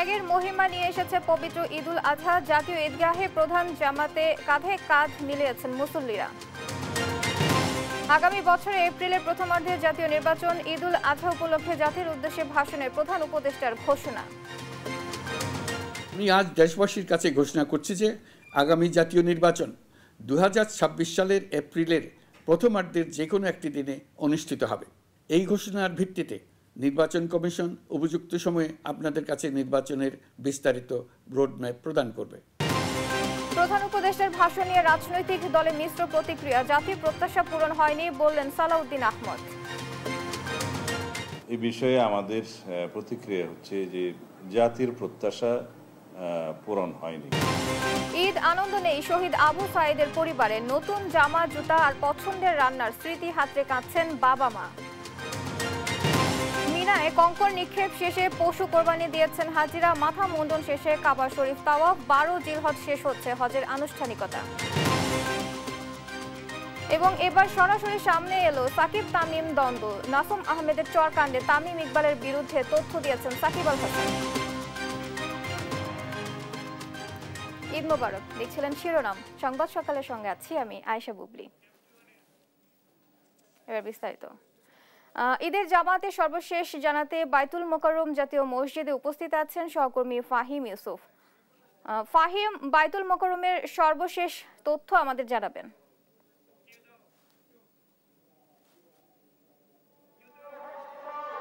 ত্যাগের মহিমা নিয়ে এসেছে পবিত্র ঈদুল আজহা। জাতীয় ঈদগাহে প্রধান জামাতে কাঁধে কাঁধ মিলিয়েছেন মুসল্লিরা। আগামী বছরে এপ্রিলের প্রথমার্ধে জাতীয় নির্বাচন, ঈদুল আজহা উপলক্ষে জাতির উদ্দেশ্যে ভাষণের প্রধান উপদেষ্টার ঘোষণা। আমি আজ দেশবাসীর কাছে ঘোষণা করছি যে আগামী জাতীয় নির্বাচন 2026 সালের এপ্রিলের প্রথমার্ধের যে কোনো একটি দিনে অনুষ্ঠিত হবে। এই ঘোষণার ভিত্তিতে নির্বাচন কমিশন উপযুক্ত সময়ে আপনাদের কাছে নির্বাচনের বিস্তারিত রোডম্যাপ প্রদান করবে। প্রধান উপদেষ্টার ভাষণ নিয়ে রাজনৈতিক দলে মিশ্র প্রতিক্রিয়া। জাতির প্রত্যাশা পূরণ হয়নি বললেন সালাউদ্দিন আহমদ। এই বিষয়ে আমাদের প্রতিক্রিয়া হচ্ছে যে জাতির প্রত্যাশা পূরণ হয়নি। ঈদ আনন্দ নেই শহীদ আবু সাঈদের পরিবারে। নতুন জামা, জুতা আর পছন্দের রান্নার স্মৃতি হাতড়ে কাঁদছেন বাবা মা। মিনায় কঙ্কর নিক্ষেপ শেষে পশু কোরবানি দিয়েছেন হাজিরা। মাথা মুন্ডন শেষে কাবা শরীফ তাওয়াফ। 12 জিলহজ শেষ হচ্ছে হজের আনুষ্ঠানিকতা। এবং এবার সরাসরি সামনে এলো সাকিব তামিম দ্বন্দ্ব। নাসুম আহমেদের চরকাণ্ডে তামিম ইকবালের বিরুদ্ধে তথ্য দিয়েছেন সাকিব আল হাসান। ঈদ মোবারক দেখছিলেন শিরোনাম। সংবাদ সকালের সঙ্গে আছি আমি আয়েশা বুবলি। এবার বিস্তারিত। ঈদের জামাতে সর্বশেষ জানাতে বাইতুল মোকাররম জাতীয় মসজিদে উপস্থিত আছেন সহকর্মী ফাহিম ইউসুফ। ফাহিম, বাইতুল মোকাররমের সর্বশেষ তথ্য আমাদের জানাবেন।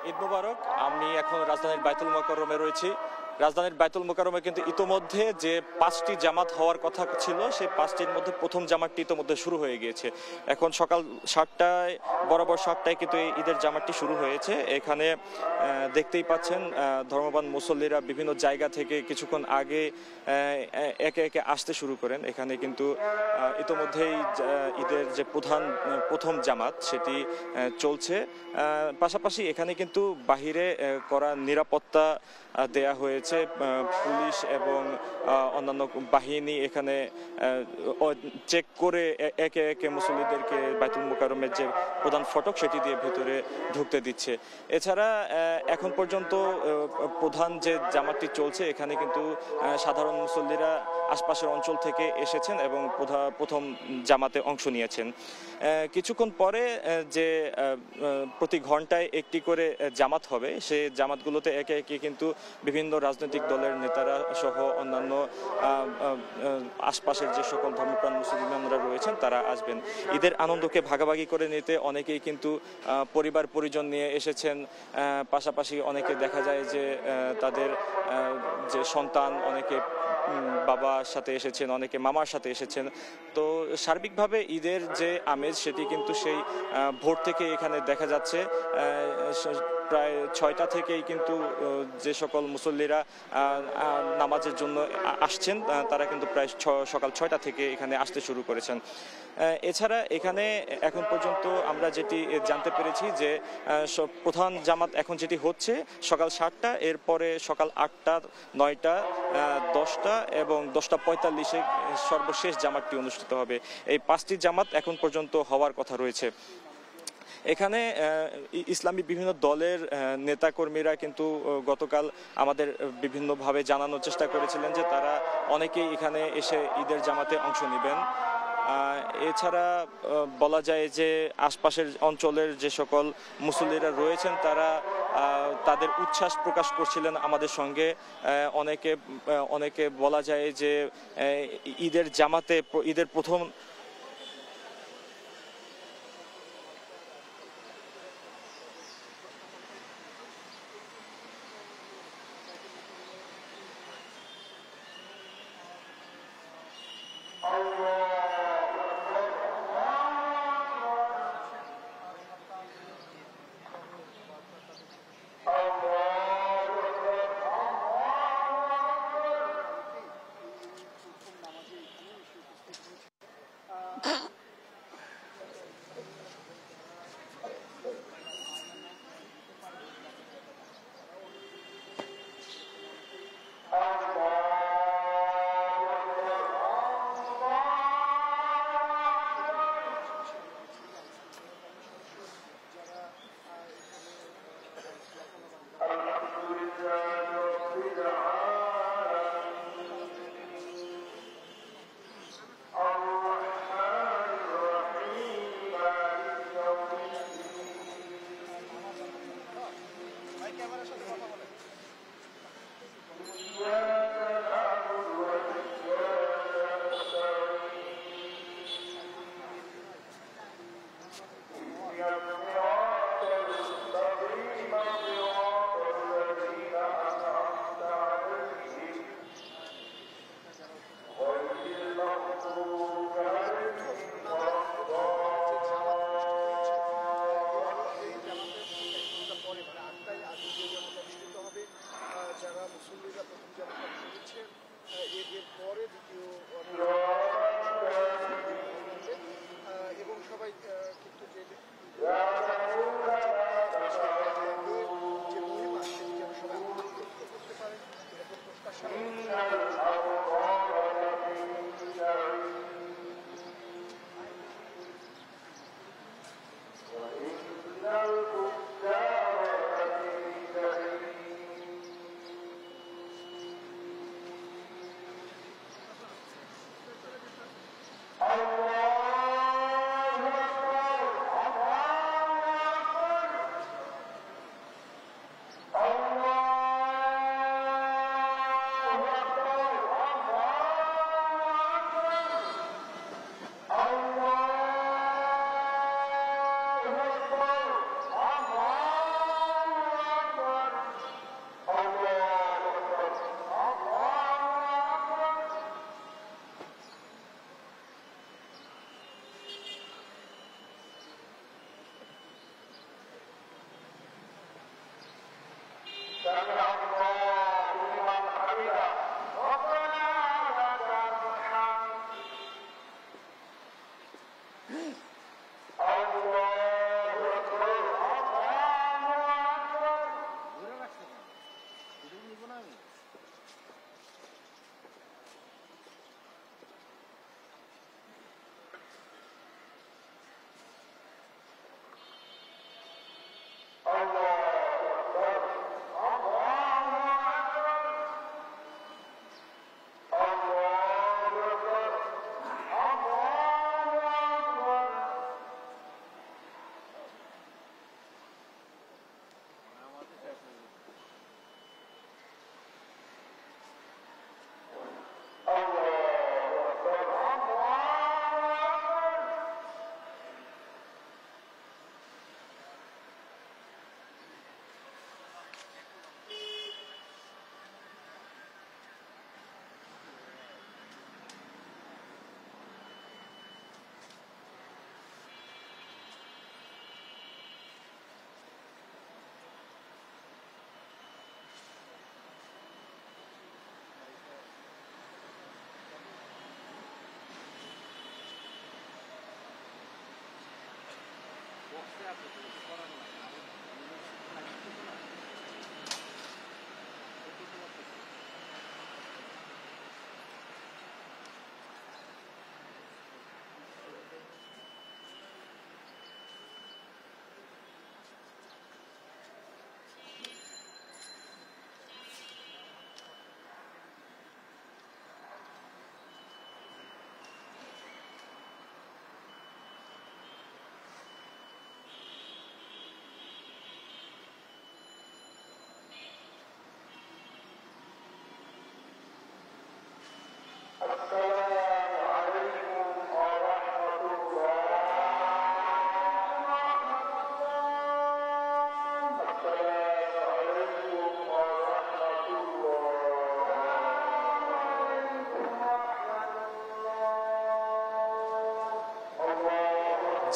ঈদ মোবারক। আমি এখন রাজধানীর বাইতুল মোকাররমে রয়েছি। রাজধানীর বাইতুল মোকাররমে কিন্তু ইতোমধ্যে যে 5টি জামাত হওয়ার কথা ছিল সেই 5টির মধ্যে প্রথম জামাতটি ইতোমধ্যে শুরু হয়ে গিয়েছে। এখন সকাল 7টায় বরাবর 7টায় কিন্তু এই ঈদের জামাতটি শুরু হয়েছে। এখানে দেখতেই পাচ্ছেন ধর্মবান মুসল্লিরা বিভিন্ন জায়গা থেকে কিছুক্ষণ আগে একে একে আসতে শুরু করেন। এখানে কিন্তু ইতোমধ্যেই ঈদের যে প্রথম জামাত সেটি চলছে। পাশাপাশি এখানে কিন্তু বাহিরে করা নিরাপত্তা দেয়া হয়েছে। পুলিশ এবং অন্যান্য বাহিনী এখানে চেক করে একে একে মুসল্লিদেরকে বাইতুল মোকাররমের যে প্রধান ফটক সেটি দিয়ে ভিতরে ঢুকতে দিচ্ছে। এছাড়া এখন পর্যন্ত প্রধান যে জামাতটি চলছে এখানে কিন্তু সাধারণ মুসল্লিরা আশপাশের অঞ্চল থেকে এসেছেন এবং প্রথম জামাতে অংশ নিয়েছেন। কিছুক্ষণ পরে যে প্রতি ঘন্টায় একটি করে জামাত হবে সেই জামাতগুলোতে একে একে কিন্তু বিভিন্ন রাজনৈতিক দলের নেতারা সহ অন্যান্য আশপাশের যে সকল ধর্মপ্রাণ মুসলমানরা রয়েছেন তারা আসবেন। ঈদের আনন্দকে ভাগাভাগি করে নিতে অনেকেই কিন্তু পরিবার পরিজন নিয়ে এসেছেন। পাশাপাশি অনেকে দেখা যায় যে তাদের যে সন্তান, অনেকে বাবার সাথে এসেছেন, অনেকে মামার সাথে এসেছেন। তো সার্বিকভাবে ঈদের যে আমেজ সেটি কিন্তু সেই ভোর থেকে এখানে দেখা যাচ্ছে। প্রায় 6টা থেকেই কিন্তু যে সকল মুসল্লিরা নামাজের জন্য আসছেন তারা কিন্তু প্রায় সকাল 6টা থেকে এখানে আসতে শুরু করেছেন। এছাড়া এখানে এখন পর্যন্ত আমরা যেটি জানতে পেরেছি যে প্রধান জামাত এখন যেটি হচ্ছে সকাল 7টা, এরপরে সকাল 8টা, 9টা, 10টা এবং 10টা 45-এ সর্বশেষ জামাতটি অনুষ্ঠিত হবে। এই 5টি জামাত এখন পর্যন্ত হওয়ার কথা রয়েছে। এখানে ইসলামী বিভিন্ন দলের নেতাকর্মীরা কিন্তু গতকাল আমাদের বিভিন্নভাবে জানানোর চেষ্টা করেছিলেন যে তারা অনেকেই এখানে এসে ঈদের জামাতে অংশ নেবেন। এছাড়া বলা যায় যে আশপাশের অঞ্চলের যে সকল মুসল্লিরা রয়েছেন তারা তাদের উচ্ছ্বাস প্রকাশ করছিলেন আমাদের সঙ্গে। অনেকে বলা যায় যে ঈদের জামাতে ঈদের প্রথম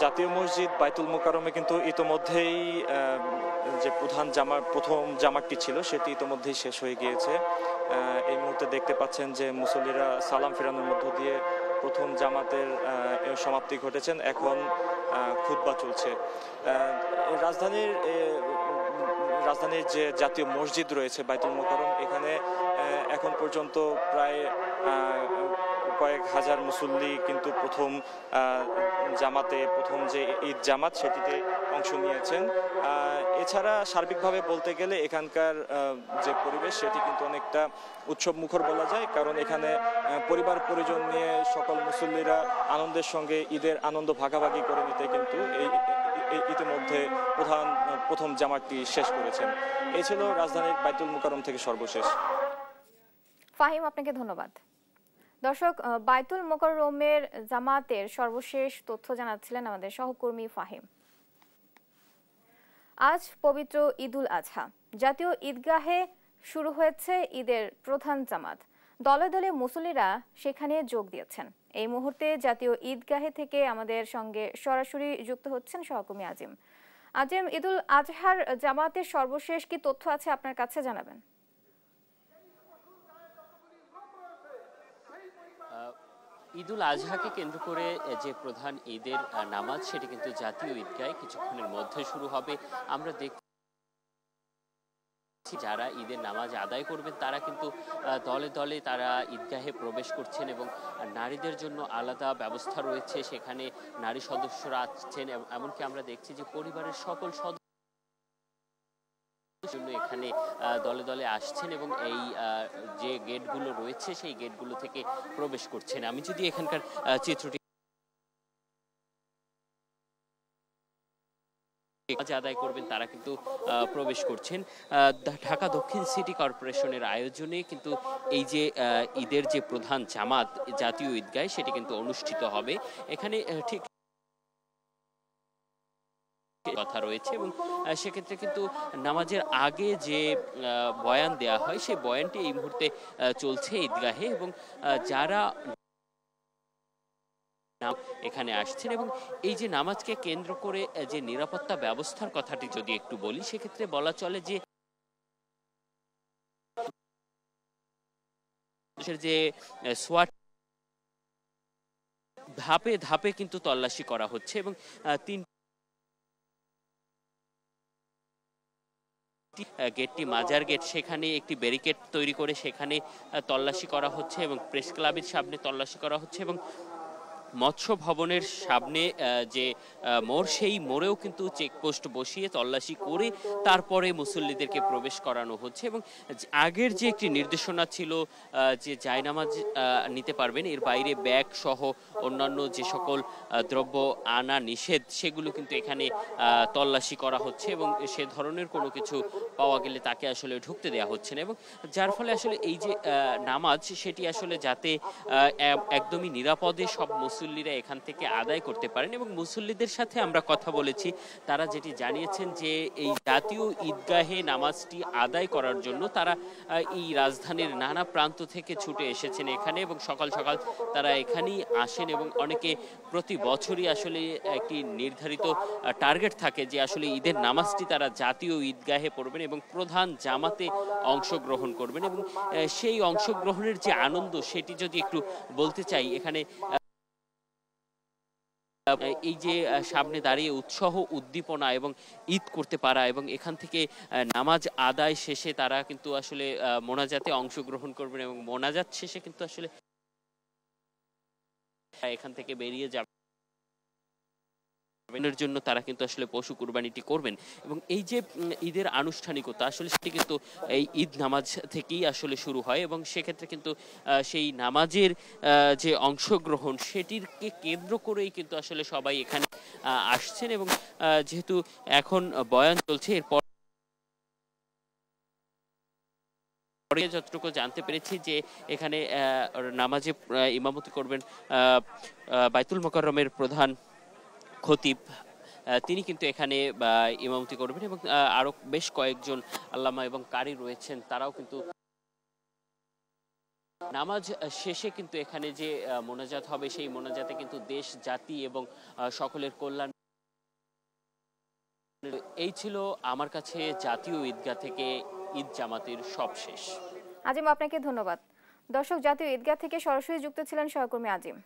জাতীয় মসজিদ বাইতুল মোকাররমে কিন্তু ইতোমধ্যেই যে প্রথম জামাতটি ছিল সেটি ইতোমধ্যেই শেষ হয়ে গিয়েছে। এই মুহূর্তে দেখতে পাচ্ছেন যে মুসল্লিরা সালাম ফেরানোর মধ্য দিয়ে প্রথম জামাতের সমাপ্তি ঘটেছেন। এখন খুতবা চলছে। রাজধানীর যে জাতীয় মসজিদ রয়েছে বাইতুল মোকাররম, এখানে এখন পর্যন্ত প্রায় কয়েক হাজার মুসল্লি কিন্তু প্রথম জামাতে, প্রথম যে ঈদ জামাত সেটিতে অংশ নিয়েছেন। এছাড়া সার্বিকভাবে বলতে গেলে এখানকার যে পরিবেশ সেটি কিন্তু অনেকটা উৎসব মুখর বলা যায়, কারণ এখানে পরিবার পরিজন নিয়ে সকল মুসল্লিরা আনন্দের সঙ্গে ঈদের আনন্দ ভাগাভাগি করে নিতে কিন্তু ইতিমধ্যে প্রথম জামাতটি শেষ করেছেন। এই ছিল রাজধানীর বাইতুল মোকাররম থেকে সর্বশেষ। ফাহিম, আপনাকে ধন্যবাদ। দর্শক, বাইতুল মোকাররমের জামাতের সর্বশেষ তথ্য জানাচ্ছিলেন আমাদের সহকর্মী ফাহিম। আজ পবিত্র ঈদুল আজহা। জাতীয় ঈদগাহে শুরু হয়েছে ঈদের প্রধান জামাত। দলে দলে মুসল্লিরা সেখানে যোগ দিয়েছেন। এই মুহূর্তে জাতীয় ঈদগাহে থেকে আমাদের সঙ্গে সরাসরি যুক্ত হচ্ছেন সহকর্মী আজিম। আজিম, ঈদুল আজহার জামাতের সর্বশেষ কি তথ্য আছে আপনার কাছে, জানাবেন। ঈদুল আজহাকে কেন্দ্র করে যে প্রধান ঈদের নামাজ সেটি কিন্তু জাতীয় ঈদগাহে কিছুক্ষণের মধ্যে শুরু হবে। আমরা দেখছি যারা ঈদের নামাজ আদায় করবেন তারা কিন্তু দলে দলে তারা ঈদগাহে প্রবেশ করছেন এবং নারীদের জন্য আলাদা ব্যবস্থা রয়েছে, সেখানে নারী সদস্যরা আসছেন। এমনকি আমরা দেখছি যে পরিবারের সকল সদস্য জন্য এখানে দলে দলে আসছেন এবং এই যে গেটগুলো রয়েছে সেই গেটগুলো থেকে প্রবেশ করছেন। আমি যদি এখানকার চিত্রটি আদায় করবেন তারা কিন্তু প্রবেশ করছেন। ঢাকা দক্ষিণ সিটি কর্পোরেশনের আয়োজনে কিন্তু এই যে ঈদের যে প্রধান জামাত জাতীয় ঈদগাহে সেটি কিন্তু অনুষ্ঠিত হবে। এখানে ঠিক কথা রয়েছে এবং সেক্ষেত্রে কিন্তু নামাজের আগে যে বয়ান দেয়া হয় সেই বয়ানটি এই মুহূর্তে চলছে ঈদগাহে এবং যারা এখানে আসছেন এবং এই যে নামাজকে কেন্দ্র করে যে নিরাপত্তা ব্যবস্থার কথাটি যদি একটু বলি, সেক্ষেত্রে বলা চলে যে সোয়াট ধাপে ধাপে কিন্তু তল্লাশি করা হচ্ছে এবং 3 গেটটি মাজার গেট, সেখানে একটি ব্যারিকেড তৈরি করে সেখানে তল্লাশি করা হচ্ছে এবং প্রেস ক্লাবের সামনে তল্লাশি করা হচ্ছে এবং মৎস্য ভবনের সামনে যে মোড় সেই মোড়েও কিন্তু চেকপোস্ট বসিয়ে তল্লাশি করে তারপরে মুসল্লিদেরকে প্রবেশ করানো হচ্ছে এবং আগের যে একটি নির্দেশনা ছিল যে জায়নামাজ নিতে পারবেন, এর বাইরে ব্যাগ সহ অন্যান্য যে সকল দ্রব্য আনা নিষেধ সেগুলো কিন্তু এখানে তল্লাশি করা হচ্ছে এবং সে ধরনের কোনো কিছু পাওয়া গেলে তাকে আসলে ঢুকতে দেওয়া হচ্ছে না এবং যার ফলে আসলে এই যে নামাজ সেটি আসলে যাতে একদমই নিরাপদে সব মুসল্লিরা এখান থেকে আদায় করতে পারেন। এবং মুসল্লিদের সাথে আমরা কথা বলেছি, তারা যেটি জানিয়েছেন যে এই জাতীয় ঈদগাহে নামাজটি আদায় করার জন্য তারা এই রাজধানীর নানা প্রান্ত থেকে ছুটে এসেছেন এখানে এবং সকাল সকাল তারা এখানেই আসেন এবং অনেকে প্রতি বছরই আসলে একটি নির্ধারিত টার্গেট থাকে যে আসলে ঈদের নামাজটি তারা জাতীয় ঈদগাহে পড়বেন এবং প্রধান জামাতে অংশগ্রহণ করবেন এবং সেই অংশগ্রহণের যে আনন্দ সেটি যদি একটু বলতে চাই, এখানে এই যে সামনে দাঁড়িয়ে উৎসাহ উদ্দীপনা এবং ঈদ করতে পারা এবং এখান থেকে নামাজ আদায় শেষে তারা কিন্তু আসলে মোনাজাতে অংশগ্রহণ করবেন এবং মোনাজাত শেষে কিন্তু আসলে এখান থেকে বেরিয়ে যাবে জন্য তারা কিন্তু আসলে পশু কুরবানিটি করবেন এবং এই যে ঈদের আনুষ্ঠানিকতা আসলে সেটি কিন্তু এই ঈদ নামাজ থেকেই আসলে শুরু হয় এবং সেক্ষেত্রে কিন্তু সেই নামাজের যে অংশগ্রহণ সেটিকে কেন্দ্র করেই কিন্তু আসলে সবাই এখানে আসছেন এবং যেহেতু এখন বয়ান চলছে এরপর যতটুকু জানতে পেরেছি যে এখানে নামাজে ইমামতি করবেন বাইতুল মোকাররমের প্রধান খতিব, তিনি কিন্তু এখানে ইমামতি করবেন এবং আরো বেশ কয়েকজন আল্লামা এবং কারি রয়েছেন, তারাও কিন্তু নামাজ শেষে কিন্তু এখানে যে মোনাজাত হবে সেই মোনাজাতে কিন্তু দেশ জাতি এবং সকলের কল্যাণ। এই ছিল আমার কাছে জাতীয় ঈদগাহ থেকে ঈদ জামাতের সবশেষ। আজিম, আপনাকে ধন্যবাদ। দর্শক, জাতীয় ঈদগাহ থেকে সরাসরি যুক্ত ছিলেন সহকর্মী আজিম।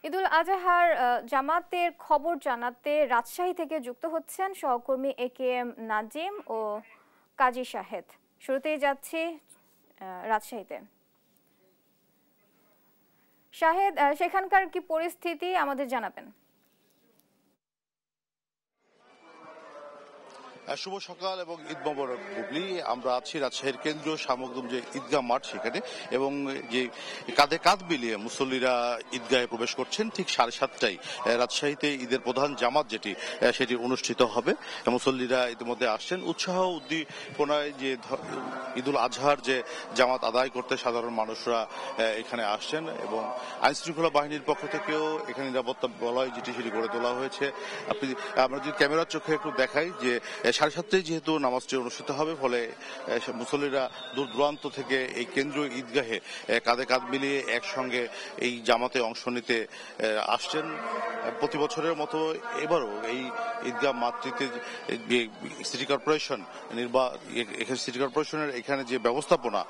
ঈদুল আজহার জামাতের খবর জানাতে রাজশাহী থেকে যুক্ত হচ্ছেন সহকর্মী AKM নাজিম ও কাজী শাহেদ। শুরুতেই যাচ্ছি রাজশাহীতে। শাহেদ, সেখানকার কি পরিস্থিতি আমাদের জানাবেন? শুভ সকাল এবং ঈদ মোবারক বুবলি। আমরা আছি রাজশাহীর কেন্দ্রীয় শামুকদম যে ঈদগাহ মাঠ সেখানে, এবং যে কাঁধে কাঁধ মিলিয়ে মুসল্লিরা ঈদগাহে প্রবেশ করছেন। ঠিক 7:30টায় রাজশাহীতে ঈদের প্রধান জামাত সেটি অনুষ্ঠিত হবে। মুসল্লিরা ইতিমধ্যে আসছেন উৎসাহ উদ্দীপনায়, যে ঈদুল আজহার যে জামাত আদায় করতে সাধারণ মানুষরা এখানে আসছেন, এবং আইন শৃঙ্খলা বাহিনীর পক্ষ থেকেও এখানে নিরাপত্তা বলয় সেটি গড়ে তোলা হয়েছে। আমরা যদি ক্যামেরার চোখে একটু দেখাই যে 7:30টায় যেহেতু নামাজটি অনুষ্ঠিত হবে, ফলে মুসল্লিরা দূর দূরান্ত থেকে এই কেন্দ্রীয় ঈদগাহে কাঁধে কাঁধ মিলিয়ে একসঙ্গে এই জামাতে অংশ নিতে আসছেন। প্রতি বছরের মতো এবারও এই ঈদগাহ মাঠটিতে সিটি কর্পোরেশনের এখানে যে ব্যবস্থাপনা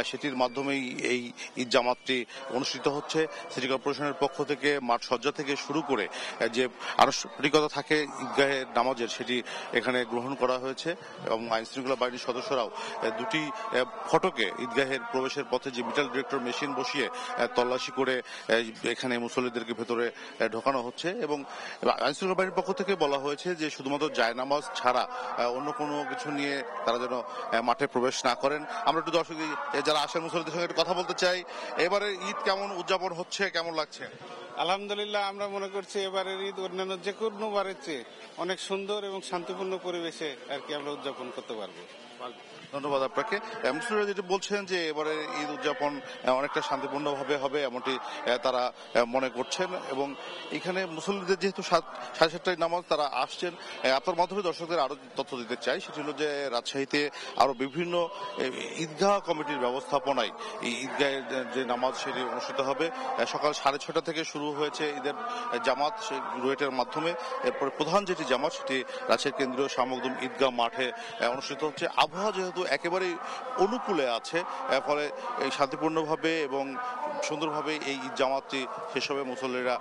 সেটির মাধ্যমেই এই ঈদ জামাতটি অনুষ্ঠিত হচ্ছে। সিটি কর্পোরেশনের পক্ষ থেকে মাঠ সজ্জা থেকে শুরু করে যে আনুষ্ঠানিকতা থাকে ঈদগাহের নামাজের, সেটি এখানে গ্রহণ করা হয়েছে, এবং আইন শৃঙ্খলা বাহিনীর সদস্যরাও দুটি ফটকে ঈদগাহের প্রবেশের পথে যে মিটাল ডিটেক্টর মেশিন বসিয়ে তল্লাশি করে এখানে মুসল্লিদেরকে ভেতরে ঢোকানো হচ্ছে। এবং আইন শৃঙ্খলা বাহিনীর পক্ষ থেকে বলা হয়েছে যে শুধুমাত্র জায়নামাজ ছাড়া অন্য কোনো কিছু নিয়ে তারা যেন মাঠে প্রবেশ না করেন। আমরা একটু দর্শক যারা আসেন মুসল্লিদের সঙ্গে কথা বলতে চাই। এবারে ঈদ কেমন উদযাপন হচ্ছে, কেমন লাগছে? আলহামদুলিল্লাহ, আমরা মনে করছি এবারের ঈদ অন্যান্য যে কোনো বারের চেয়ে অনেক সুন্দর এবং শান্তিপূর্ণ পরিবেশে আর কি আমরা উদযাপন করতে পারবো। ধন্যবাদ আপনাকে। মুসলিমরা যেটি বলছেন যে এবারে ঈদ উদযাপন অনেকটা শান্তিপূর্ণভাবে হবে এমনটি তারা মনে করছেন, এবং এখানে মুসলিমদের যেহেতু 7:30টায় নামাজ তারা আসছেন। আপনার মাধ্যমে দর্শকদের আরো তথ্য দিতে চাই, সেটি হলো যে রাজশাহীতে আরো বিভিন্ন ঈদগাহ কমিটির ব্যবস্থাপনায় এই ঈদগাহের যে নামাজ সেটি অনুষ্ঠিত হবে। সকাল 6:30 থেকে শুরু হয়েছে ঈদের জামাত রুয়েটের মাধ্যমে। এরপরে প্রধান যেটি জামাত সেটি রাজশাহীর কেন্দ্রীয় শামুকদম ঈদগাহ মাঠে অনুষ্ঠিত হচ্ছে। আবহাওয়া যেহেতু একেবারেই অনুকূলে আছে, ফলে এই শান্তিপূর্ণভাবে এবং সুন্দরভাবে এই ঈদ জামাতটি শেষ হবে মুসল্লিরা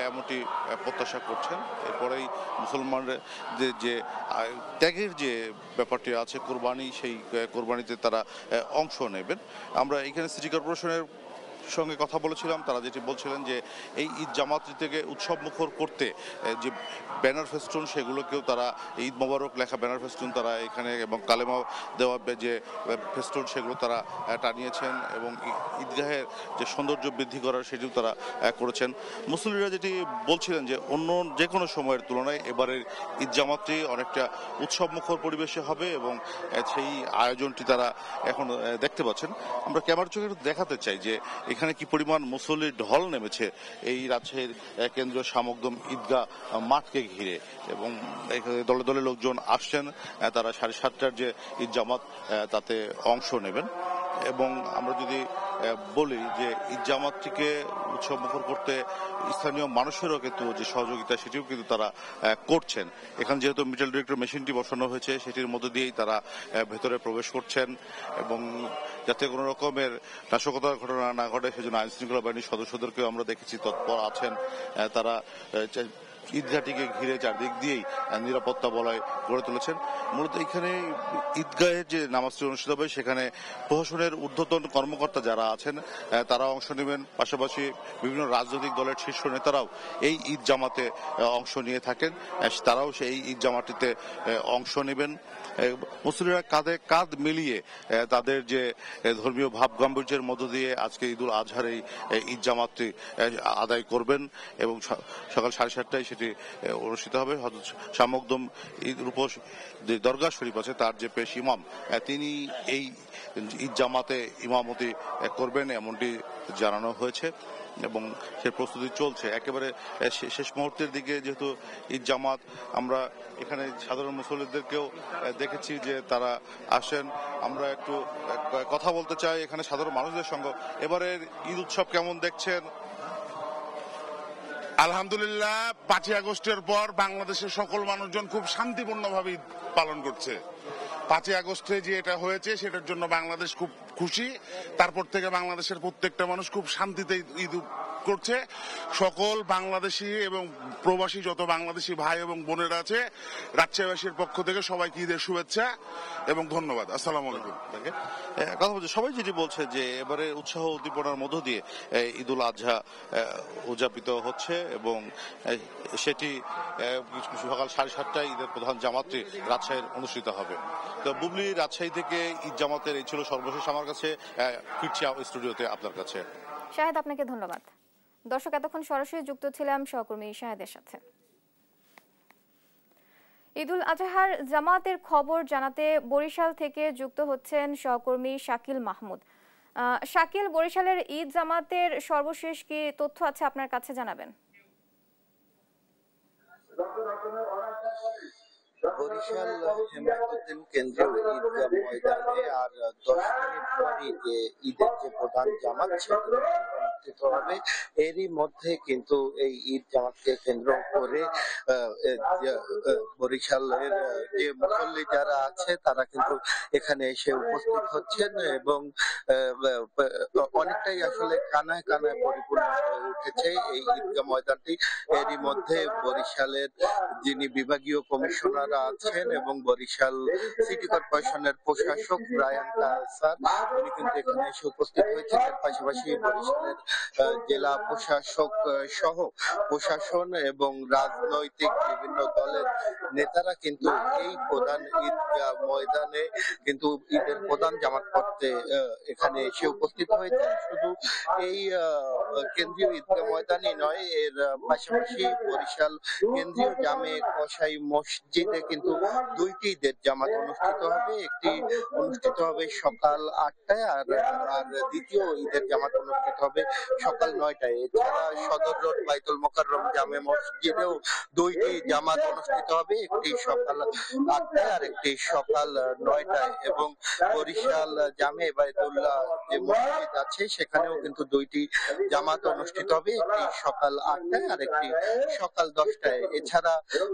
এমনটি প্রত্যাশা করছেন। এরপরেই মুসলমানদের যে ত্যাগের যে ব্যাপারটি আছে কোরবানি, সেই কোরবানিতে তারা অংশ নেবেন। আমরা এখানে সিটি কর্পোরেশনের সঙ্গে কথা বলেছিলাম, তারা যেটি বলছিলেন যে এই ঈদ জামাতটিকে উৎসব মুখর করতে যে ব্যানার ফেস্টুন সেগুলোকেও তারা ঈদ মোবারক লেখা ব্যানার ফেস্টুন তারা এখানে, এবং কালেমা দেওয়া যে ফেস্টুন সেগুলো তারা টানিয়েছেন, এবং ঈদগাহের যে সৌন্দর্য বৃদ্ধি করার সেটিও তারা করেছেন। মুসল্লিরা যেটি বলছিলেন যে অন্য যে কোনো সময়ের তুলনায় এবারের ঈদ জামাতটি অনেকটা উৎসব মুখর পরিবেশে হবে, এবং সেই আয়োজনটি তারা এখন দেখতে পাচ্ছেন। আমরা ক্যামেরার চোখে দেখাতে চাই যে এখানে কি পরিমাণ মুসল্লির ঢল নেমেছে এই রাজশাহীর কেন্দ্রীয় শামুকদম ঈদগাহ মাঠকে ঘিরে, এবং দলে দলে লোকজন আসছেন। তারা 7:30টার যে ঈদ জামাত তাতে অংশ নেবেন। এবং আমরা যদি বলি যে ঈদ জামাতটিকে উৎসব মুখর করতে স্থানীয় মানুষেরও কিন্তু যে সহযোগিতা সেটিও কিন্তু তারা করছেন। এখানে যেহেতু মিটাল ডিটেক্টর মেশিনটি বসানো হয়েছে সেটির মধ্য দিয়েই তারা ভেতরে প্রবেশ করছেন, এবং যাতে কোনো রকমের নাশকতার ঘটনা না ঘটে সেজন্য আইন শৃঙ্খলা বাহিনীর সদস্যদেরকেও আমরা দেখেছি তৎপর আছেন। তারা ঈদগাহটিকে ঘিরে চারদিক দিয়েই নিরাপত্তা বলয় গড়ে তুলেছেন। মূলত এখানে ঈদগাহের যে নামাজটি অনুষ্ঠিত হবে সেখানে প্রশাসনের ঊর্ধ্বতন কর্মকর্তা যারা আছেন তারা অংশ নেবেন, পাশাপাশি বিভিন্ন রাজনৈতিক দলের শীর্ষ নেতারাও এই ঈদ জামাতে অংশ নিয়ে থাকেন, তারাও সেই ঈদ জামাটিতে অংশ নেবেন। মুসলিমরা কাঁধে কাঁধ মিলিয়ে তাদের যে ধর্মীয় ভাব গাম্ভীর্যের মধ্য দিয়ে আজকে ঈদুল আজহার এই ঈদ জামাতটি আদায় করবেন, এবং সকাল 7:30টায় সেটি অনুষ্ঠিত হবে। হযরত শামুকদম রূপস দরগা শরীফ আছে, তার যে পেশ ইমাম তিনি এই ঈদ জামাতে ইমামতি করবেন এমনটি জানানো হয়েছে, এবং সে প্রস্তুতি চলছে একেবারে শেষ মুহূর্তের দিকে। যেহেতু ঈদ জামাত, আমরা এখানে সাধারণ মুসল্লিদেরকেও দেখেছি যে তারা আসেন। আমরা একটু কথা বলতে চাই এখানে সাধারণ মানুষদের সঙ্গে। এবারের ঈদ উৎসব কেমন দেখছেন? আলহামদুলিল্লাহ, 5ই আগস্টের পর বাংলাদেশের সকল মানুষজন খুব শান্তিপূর্ণভাবে ঈদ পালন করছে। 5ই আগস্টে যে এটা হয়েছে সেটার জন্য বাংলাদেশ খুব খুশি। তারপর থেকে বাংলাদেশের প্রত্যেকটা মানুষ খুব শান্তিতে ঈদ করছে। সকল বাংলাদেশি এবং প্রবাসী যত বাংলাদেশি ভাই এবং বোনেরা আছে, রাজশাহীবাসীর পক্ষ থেকে সবাইকে ঈদের শুভেচ্ছা এবং ধন্যবাদ। আসসালামু আলাইকুম। কথা বলছে সবাই যেটি বলছে যে এবারে উৎসাহ উদ্দীপনার মধ্য দিয়ে ঈদুল আজহা উদযাপিত হচ্ছে এবং সেটি সকাল 7:30টায় ঈদের প্রধান জামাতটি রাজশাহীর অনুষ্ঠিত হবে। তো বুবলি, রাজশাহী থেকে ঈদ জামাতের এই ছিল সর্বশেষ আমার কাছে। ফিরছি স্টুডিওতে আপনার কাছে। শাহেদ, আপনাকে ধন্যবাদ। দর্শক, এতক্ষণ সরাসরি যুক্ত ছিলাম সহকর্মী শাহেদের সাথে। ঈদুল আজহার জামাতের খবর জানাতে বরিশাল থেকে যুক্ত হচ্ছেন সহকর্মী শাকিল মাহমুদ। শাকিল, বরিশালের ঈদ জামাতের সর্বশেষ কি তথ্য আছে আপনার কাছে জানাবেন? বরিশাল হেমায়তুদ্দিন কেন্দ্রীয় ঈদগাহ ময়দানে আর 10 মিনিট পরই যে ঈদের যে প্রধান জামাত সেটি অনুষ্ঠিত হবে। এরই মধ্যে কিন্তু এই ঈদ জামাতকে কেন্দ্র করে বরিশালের যে মুসল্লি যারা আছে তারা কিন্তু এখানে এসে উপস্থিত হচ্ছেন এবং অনেকটাই আসলে কানায় কানায় পরিপূর্ণ হয়ে উঠেছে এই ঈদগাহ ময়দানটি। এরই মধ্যে বরিশালের যিনি বিভাগীয় কমিশনার আছেন এবং বরিশাল সিটি কর্পোরেশনের প্রশাসক রায়ান স্যার, তিনি কিন্তু এখানে এসে উপস্থিত হয়েছেন। এর পাশাপাশি বরিশালের জেলা প্রশাসক সহ প্রশাসন এবং রাজনৈতিক বিভিন্ন দলের নেতারা কিন্তু এই প্রধান ঈদগাহ ময়দানে কিন্তু ঈদের প্রধান জামাত পড়তে এখানে এসে উপস্থিত হয়েছেন। শুধু এই কেন্দ্রীয় ঈদগাহ ময়দানই নয়, এর পাশাপাশি বরিশাল কেন্দ্রীয় জামে কসাই মসজিদে কিন্তু দুইটি ঈদের জামাত অনুষ্ঠিত হবে। একটি অনুষ্ঠিত হবে সকাল 8টায় আর দ্বিতীয় ঈদের জামাত অনুষ্ঠিত হবে সকাল 9টায়। এছাড়া সদর রোড বাইতুল মোকাররম জামে মসজিদেও দুইটি জামাত অনুষ্ঠিত হবে, একটি সকাল 8টায় আর একটি সকাল 9টায়। এবং বরিশাল জামে বাইতুল্লাহ যে মসজিদ আছে সেখানেও কিন্তু দুইটি জামাত অনুষ্ঠিত হবে, একটি সকাল 8টায় আর একটি সকাল 10টায়। এছাড়া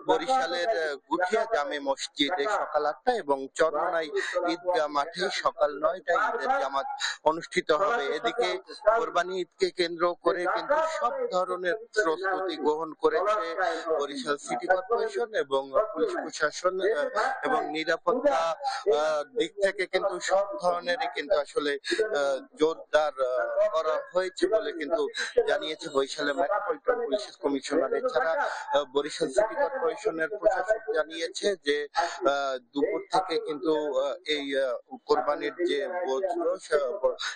বরিশালের গুঠিয়া জামে মসজিদে সকাল 8টায় এবং চরমনাই ঈদগাহ মাঠে সকাল 9টায় ঈদের জামাত অনুষ্ঠিত হবে। এদিকে কোরবানি ঈদকে কেন্দ্র করে কিন্তু সব ধরনের প্রস্তুতি গ্রহণ করেছে বরিশাল সিটি কর্পোরেশন এবং পুলিশ প্রশাসন এবং নিরাপত্তা দিক থেকে কিন্তু সব ধরনেরই কিন্তু আসলে জোরদার করা হয়েছে বলে কিন্তু জানিয়েছে বরিশালের মেট্রোপলিটন পুলিশ কমিশনার। এছাড়া বরিশাল সিটি কর্পোরেশনের প্রশাসক জানিয়েছে যে দুপুর থেকে কিন্তু এই কোরবানির যে বর্জ্য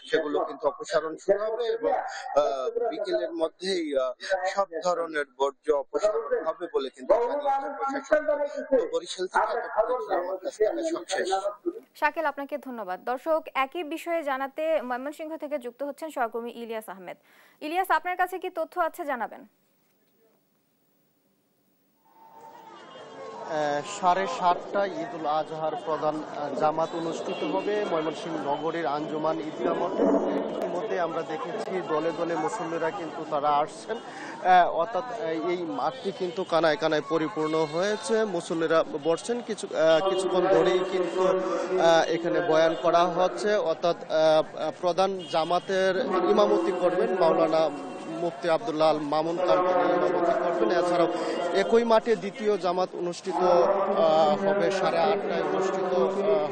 সেগুলো কিন্তু অপসারণ শুরু হবে এবং বিকেলের মধ্যেই সব ধরনের বর্জ্য অপসারণ হবে বলে কিন্তু জানিয়েছে প্রশাসন। তো বরিশাল থেকে আমার কাছ থেকে সবশেষ। শাকিল, আপনাকে ধন্যবাদ। দর্শক, একই বিষয়ে জানাতে ময়মনসিংহ থেকে যুক্ত হচ্ছেন সহকর্মী ইলিয়াস আহমেদ। ইলিয়াস, আপনার কাছে কি তথ্য আছে জানাবেন? 7:30টায় ঈদুল আজহার প্রধান জামাত অনুষ্ঠিত হবে ময়মনসিংহ নগরীর আঞ্জুমান ঈদগাহ মাঠে। ইতিমধ্যে আমরা দেখেছি দলে দলে মুসল্লিরা কিন্তু তারা আসছেন, অর্থাৎ এই মাঠটি কিন্তু কানায় কানায় পরিপূর্ণ হয়েছে। মুসল্লিরা বসছেন, কিছুক্ষণ ধরেই কিন্তু এখানে বয়ান করা হচ্ছে, অর্থাৎ প্রধান জামাতের ইমামতি করবেন মাওলানা মুফতি আব্দুল্লাহ আল মামুন ইমামতি করবেন। এছাড়াও একই মাঠে দ্বিতীয় জামাত অনুষ্ঠিত হবে 8:30টায় অনুষ্ঠিত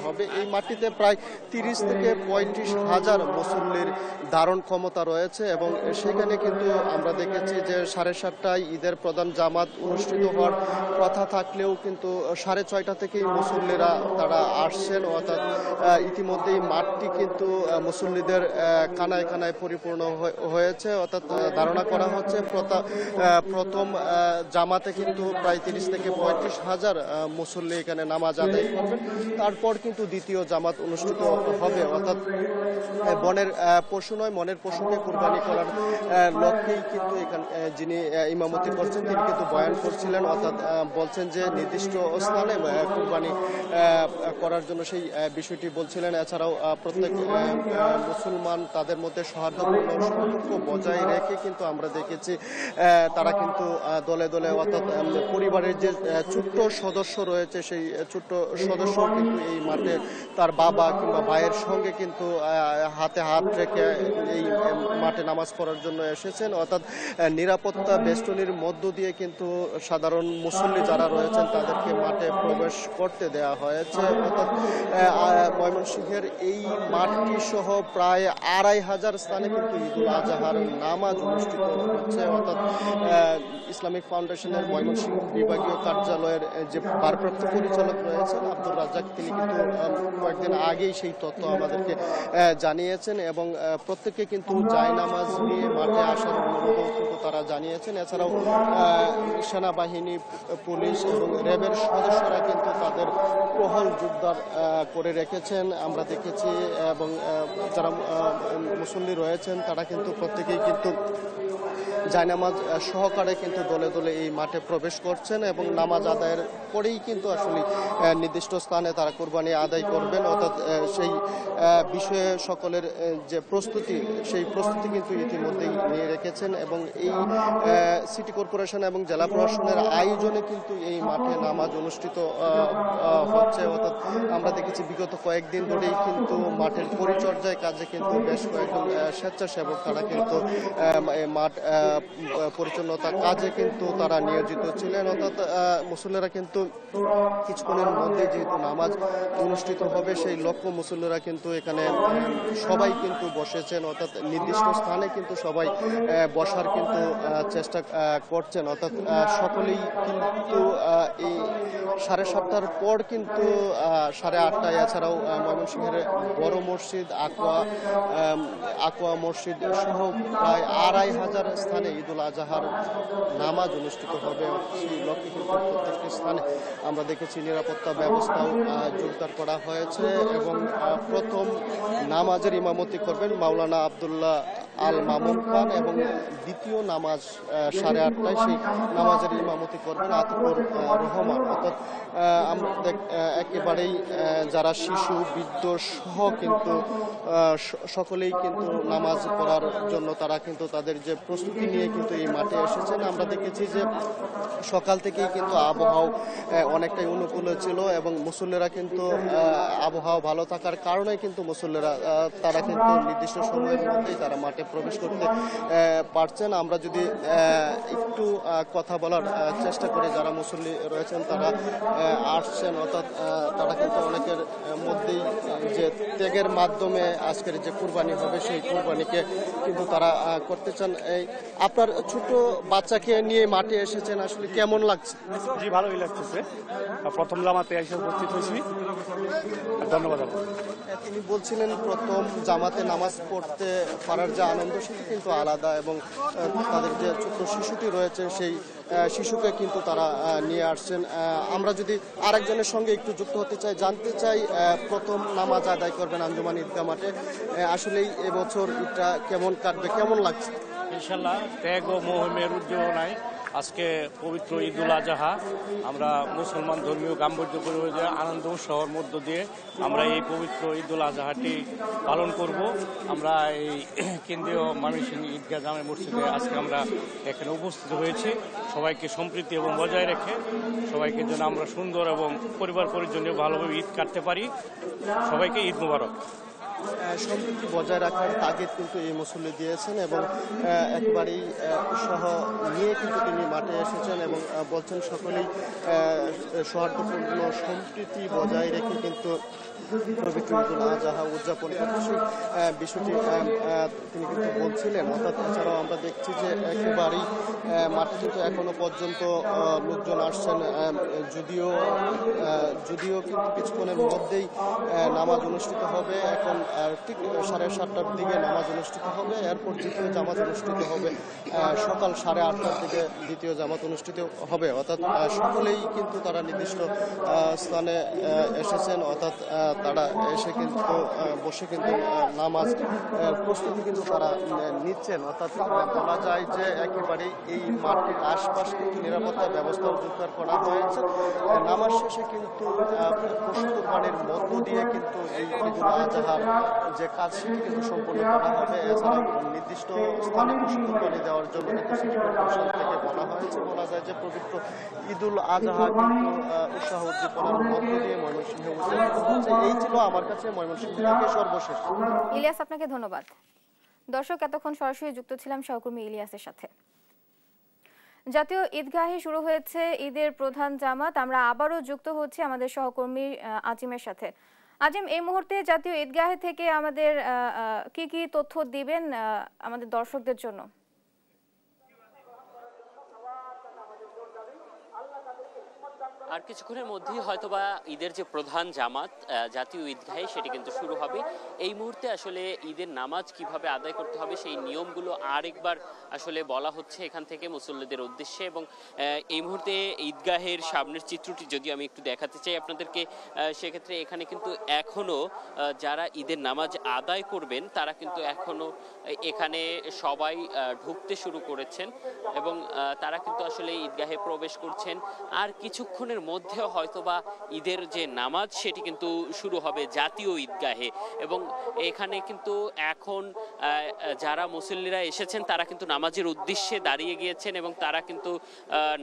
হবে। এই মাঠটিতে প্রায় 30 থেকে 35 হাজার মুসল্লির ধারণ ক্ষমতা রয়েছে এবং সেখানে কিন্তু আমরা দেখেছি যে 7:30টায় ঈদের প্রধান জামাত অনুষ্ঠিত হওয়ার কথা থাকলেও কিন্তু 6:30টা থেকেই মুসল্লিরা তারা আসছেন, অর্থাৎ ইতিমধ্যেই মাঠটি কিন্তু মুসল্লিদের কানায় কানায় পরিপূর্ণ হয়েছে। অর্থাৎ ধারণা করা হচ্ছে প্রথম জামাতে কিন্তু প্রায় 30 থেকে 35 হাজার মুসল্লি এখানে নামাজ আদায় করবেন, তারপর কিন্তু দ্বিতীয় জামাত অনুষ্ঠিত হবে। অর্থাৎ বনের পশু নয়, মনের পশুকে কুরবানি করার লক্ষ্যেই কিন্তু এখানে যিনি ইমামতি করছেন তিনি কিন্তু বয়ান করছিলেন, অর্থাৎ বলছেন যে নির্দিষ্ট স্থানে কুরবানি করার জন্য সেই বিষয়টি বলছিলেন। এছাড়াও প্রত্যেক মুসলমান তাদের মধ্যে সৌহার্দ্যপূর্ণ সম্পর্ক বজায় রেখে কিন্তু আমরা দেখেছি তারা কিন্তু দলে দলে অর্থাৎ পরিবারের যে ছোট্ট সদস্য রয়েছে সেই ছোট্ট সদস্য কিন্তু এই মাঠে তার বাবা কিংবা ভাইয়ের সঙ্গে কিন্তু হাতে হাত রেখে এই মাঠে নামাজ পড়ার জন্য এসেছেন। অর্থাৎ নিরাপত্তা বেষ্টনীর মধ্য দিয়ে কিন্তু সাধারণ মুসল্লি যারা রয়েছেন তাদেরকে মাঠে প্রবেশ করতে দেওয়া হয়েছে। অর্থাৎ ময়মনসিংহের এই মাঠটি সহ প্রায় 2500 স্থানে কিন্তু ঈদুল আজহার নামাজ অনুষ্ঠিত হচ্ছে। অর্থাৎ ইসলামিক ফাউন্ডেশনের ময়মনসিংহ বিভাগীয় কার্যালয়ের যে ভারপ্রাপ্ত পরিচালক রয়েছেন আব্দুর রাজ্জাক, তিনি কিন্তু কয়েকদিন আগেই সেই তথ্য আমাদেরকে জানিয়েছেন এবং প্রত্যেককে কিন্তু জায়নামাজ নিয়ে মাঠে আসার অনুরোধও কিন্তু তারা জানিয়েছেন। এছাড়াও সেনাবাহিনী, পুলিশ এবং র্যাবের সদস্যরা কিন্তু তাদের টহল জোরদার করে রেখেছেন আমরা দেখেছি এবং যারা মুসল্লি রয়েছেন তারা কিন্তু প্রত্যেকেই কিন্তু জায়নামাজ সহকারে কিন্তু দলে দলে এই মাঠে প্রবেশ করছেন এবং নামাজ আদায়ের পরেই কিন্তু আসলে নির্দিষ্ট স্থানে তারা কোরবানি আদায় করবেন। অর্থাৎ সেই বিষয়ে সকলের যে প্রস্তুতি, সেই প্রস্তুতি কিন্তু ইতিমধ্যেই নিয়ে রেখেছেন এবং এই সিটি কর্পোরেশন এবং জেলা প্রশাসনের আয়োজনে কিন্তু এই মাঠে নামাজ অনুষ্ঠিত হচ্ছে। অর্থাৎ আমরা দেখেছি বিগত কয়েকদিন ধরেই কিন্তু মাঠের পরিচর্যায় কাজে কিন্তু বেশ কয়েকজন স্বেচ্ছাসেবক তারা কিন্তু মাঠ পরিচ্ছন্নতা কাজে কিন্তু তারা নিয়োজিত ছিলেন। অর্থাৎ মুসল্লিরা কিন্তু কিছুক্ষণের মধ্যে যেহেতু নামাজ অনুষ্ঠিত হবে সেই লক্ষ্য মুসল্লিরা কিন্তু এখানে সবাই কিন্তু বসেছেন। অর্থাৎ নির্দিষ্ট স্থানে কিন্তু সবাই বসার কিন্তু চেষ্টা করছেন। অর্থাৎ সকলেই কিন্তু এই 7:30টার পর কিন্তু 8:30টায় এছাড়াও ময়মনসিংহের বড় মসজিদ, আকোয়া মসজিদ সহ প্রায় 2500 স্থানে ঈদুল আজহার নামাজ অনুষ্ঠিত হবে। সেই লক্ষ্যে কিন্তু প্রত্যেকটি স্থানে আমরা দেখেছি নিরাপত্তা ব্যবস্থাও জোরদার করা হয়েছে এবং প্রথম নামাজের ইমামতি করবেন মাওলানা আব্দুল্লাহ আল মামুন খান এবং দ্বিতীয় নামাজ 8:30টায় সেই নামাজের ইমামতি করবেন আতিকুর রহমান। অর্থাৎ আমরা একেবারেই যারা শিশু, বৃদ্ধ সহ কিন্তু সকলেই কিন্তু নামাজ পড়ার জন্য তারা কিন্তু তাদের যে প্রস্তুতি নিয়ে কিন্তু এই মাঠে এসেছেন। আমরা দেখেছি যে সকাল থেকেই কিন্তু আবহাওয়া অনেকটাই অনুকূল ছিল এবং মুসল্লিরা কিন্তু আবহাওয়া ভালো থাকার কারণে কিন্তু মুসল্লিরা তারা কিন্তু নির্দিষ্ট সময়ের মধ্যেই তারা মাঠে প্রবেশ করতে পারছেন। আমরা যদি একটু কথা বলার চেষ্টা করি যারা মুসল্লি রয়েছেন তারা আসছেন, অর্থাৎ তারা কিন্তু অনেকের মধ্যেই যে ত্যাগের মাধ্যমে আজকের যে কুরবানি হবে সেই কুরবানিকে কিন্তু তারা করতে চান। এই আপনার ছোট বাচ্চাকে নিয়ে মাঠে এসেছেন, আসলে কেমন লাগছে? জি, ভালোই লাগতেছে। প্রথম জামাতে এসে উপস্থিত হয়েছি, ধন্যবাদ। তিনি বলছিলেন প্রথম জামাতে নামাজ পড়তে পারার যে আনন্দ সেটি কিন্তু আলাদা এবং তাদের যে ছোট্ট শিশুটি রয়েছে সেই শিশুকে কিন্তু তারা নিয়ে আসছেন। আমরা যদি আরেকজনের সঙ্গে একটু যুক্ত হতে চাই, জানতে চাই প্রথম নামাজ আদায় করবেন আঞ্জুমান ঈদগাহ মাঠে, আসলেই এবছর এটা কেমন কাটবে, কেমন লাগছে? ইনশাল্লাহ ত্যাগ ও মোহমের উদ্দীপনায় আজকে পবিত্র ঈদুল আজহা আমরা মুসলমান ধর্মীয় গাম্ভীর্য পরিবেশে আনন্দ উৎসবের মধ্য দিয়ে আমরা এই পবিত্র ঈদুল আজহাটি পালন করব। আমরা এই কেন্দ্রীয় ময়মনসিংহ ঈদগাহ জামে মসজিদে আজকে আমরা এখানে উপস্থিত হয়েছি। সবাইকে সম্প্রীতি এবং বজায় রেখে সবাইকে যেন আমরা সুন্দর এবং পরিবার পরিজনে ভালোভাবে ঈদ কাটতে পারি। সবাইকে ঈদ মোবারক। সম্প্রীতি বজায় রাখার তাগিদ কিন্তু এই মুসল্লি দিয়েছেন এবং একেবারেই উৎসাহ নিয়ে কিন্তু তিনি মাঠে এসেছেন এবং বলছেন সকলেই সৌহার্দ্যপূর্ণ সম্প্রীতি বজায় রেখে কিন্তু পবিত্র ঈদুল আজহা উদযাপন করতে সেই বিষয়টি তিনি কিন্তু বলছিলেন। অর্থাৎ এছাড়াও আমরা দেখছি যে একেবারেই মাঠে কিন্তু এখনো পর্যন্ত লোকজন আসছেন, যদিও কিন্তু কিছুক্ষণের মধ্যেই নামাজ অনুষ্ঠিত হবে। এখন ঠিক 7:30টার দিকে নামাজ অনুষ্ঠিত হবে, এরপর দ্বিতীয় জামাত অনুষ্ঠিত হবে সকাল 8:30টার দিকে দ্বিতীয় জামাত অনুষ্ঠিত হবে। অর্থাৎ সকলেই কিন্তু তারা নির্দিষ্ট স্থানে এসেছেন, অর্থাৎ তারা এসে কিন্তু বসে কিন্তু নামাজ প্রস্তুতি কিন্তু তারা নিচ্ছেন। অর্থাৎ বলা যায় যে একেবারে এই মাঠের আশপাশ কিন্তু নিরাপত্তা ব্যবস্থাও জোরদার করা হয়েছে। নামাজ শেষে কিন্তু পশু কোরবানির মধ্য দিয়ে কিন্তু এই ঈদুল আজহার যে কাজ সেটি কিন্তু সম্পূর্ণ করা হবে। এছাড়াও নির্দিষ্ট স্থানে প্রশিক্ষণকারী দেওয়ার জন্য কিন্তু সিটি কর্পোরেশন থেকে বলা হয়েছে। বলা যায় যে পবিত্র ঈদুল আজহা কিন্তু উৎসাহ উদ্দীপনার মধ্য দিয়ে ময়মনসিংহে উদযাপিত হচ্ছে। এই ছিল আমার কাছে ময়মনসিংহ থেকে সর্বশেষ। ইলিয়াস, আপনাকে ধন্যবাদ। দর্শক, এতক্ষণ সরাসরি যুক্ত ছিলাম সহকর্মী ইলিয়াসের সাথে। জাতীয় ঈদগাহে শুরু হয়েছে ঈদের প্রধান জামাত। আমরা আবারও যুক্ত হচ্ছি আমাদের সহকর্মী আজিমের সাথে। আজিম, এই মুহূর্তে জাতীয় ঈদগাহে থেকে আমাদের কি কি তথ্য দিবেন আমাদের দর্শকদের জন্য? আর কিছুক্ষণের মধ্যেই হয়তোবা ঈদের যে প্রধান জামাত জাতীয় ঈদগাহে সেটি কিন্তু শুরু হবে। এই মুহূর্তে আসলে ঈদের নামাজ কিভাবে আদায় করতে হবে সেই নিয়মগুলো আরেকবার আসলে বলা হচ্ছে এখান থেকে মুসল্লিদের উদ্দেশ্যে। এবং এই মুহূর্তে ঈদগাহের সামনের চিত্রটি যদি আমি একটু দেখাতে চাই আপনাদেরকে, সেক্ষেত্রে এখানে কিন্তু এখনো যারা ঈদের নামাজ আদায় করবেন তারা কিন্তু এখনো এখানে সবাই ঢুকতে শুরু করেছেন এবং তারা কিন্তু আসলে ঈদগাহে প্রবেশ করছেন। আর কিছুক্ষণের মধ্যেও হয়তোবা ঈদের যে নামাজ সেটি কিন্তু শুরু হবে জাতীয় ঈদগাহে। এবং এখানে কিন্তু এখন যারা মুসল্লিরা এসেছেন তারা কিন্তু নামাজের উদ্দেশ্যে দাঁড়িয়ে গিয়েছেন এবং তারা কিন্তু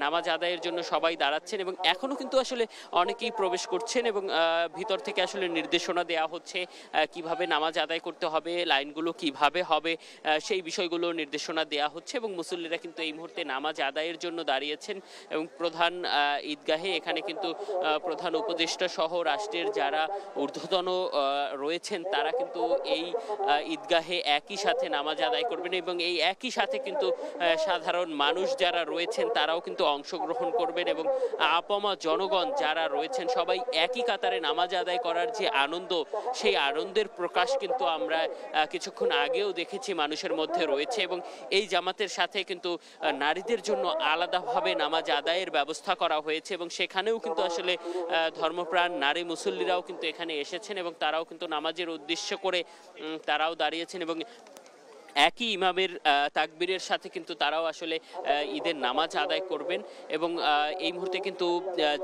নামাজ আদায়ের জন্য সবাই দাঁড়াচ্ছেন এবং এখনো কিন্তু আসলে অনেকেই প্রবেশ করছেন এবং ভিতর থেকে আসলে নির্দেশনা দেওয়া হচ্ছে কিভাবে নামাজ আদায় করতে হবে, লাইনগুলো কিভাবে হবে সেই বিষয়গুলো নির্দেশনা দেওয়া হচ্ছে। এবং মুসল্লিরা কিন্তু এই মুহূর্তে নামাজ আদায়ের জন্য দাঁড়িয়েছেন এবং প্রধান ঈদগাহে এখানে কিন্তু প্রধান উপদেষ্টা সহ রাষ্ট্রের যারা ঊর্ধ্বতন রয়েছেন তারা কিন্তু এই ঈদগাহে একই সাথে নামাজ আদায় করবেন এবং এই একই সাথে কিন্তু সাধারণ মানুষ যারা রয়েছেন তারাও কিন্তু অংশগ্রহণ করবেন এবং আপামা জনগণ যারা রয়েছেন সবাই একই কাতারে নামাজ আদায় করার যে আনন্দ, সেই আনন্দের প্রকাশ কিন্তু আমরা কিছুক্ষণ আগেও দেখেছি মানুষের মধ্যে রয়েছে। এবং এই জামাতের সাথে কিন্তু নারীদের জন্য আলাদাভাবে নামাজ আদায়ের ব্যবস্থা করা হয়েছে এবং সেখানেও কিন্তু আসলে ধর্মপ্রাণ নারী মুসল্লিরাও কিন্তু এখানে এসেছেন এবং তারাও কিন্তু নামাজের উদ্দেশ্য করে তারাও দাঁড়িয়েছেন এবং একই ইমামের তাকবীরের সাথে কিন্তু তারাও আসলে ঈদের নামাজ আদায় করবেন। এবং এই মুহূর্তে কিন্তু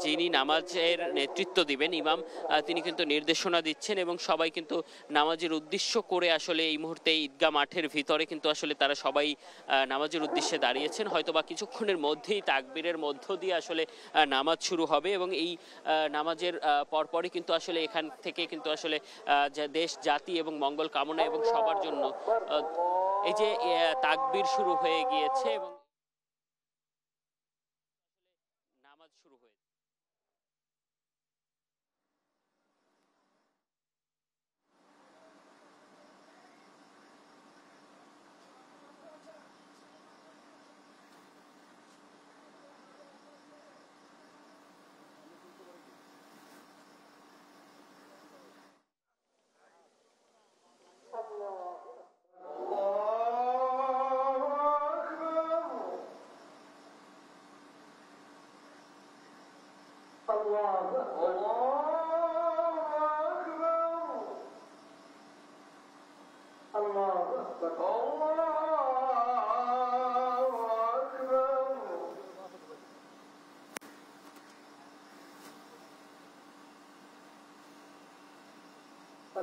যিনি নামাজের নেতৃত্ব দিবেন ইমাম, তিনি কিন্তু নির্দেশনা দিচ্ছেন এবং সবাই কিন্তু নামাজের উদ্দেশ্য করে আসলে এই মুহূর্তে ঈদগাহ মাঠের ভিতরে কিন্তু আসলে তারা সবাই নামাজের উদ্দেশ্যে দাঁড়িয়েছেন। হয়তো বা কিছুক্ষণের মধ্যেই তাকবীরের মধ্য দিয়ে আসলে নামাজ শুরু হবে এবং এই নামাজের পরপরই কিন্তু আসলে এখান থেকে কিন্তু আসলে দেশ, জাতি এবং মঙ্গল কামনা এবং সবার জন্য এই যে তাকবীর শুরু হয়ে গিয়েছে এবং নামাজ শুরু হয়েছে।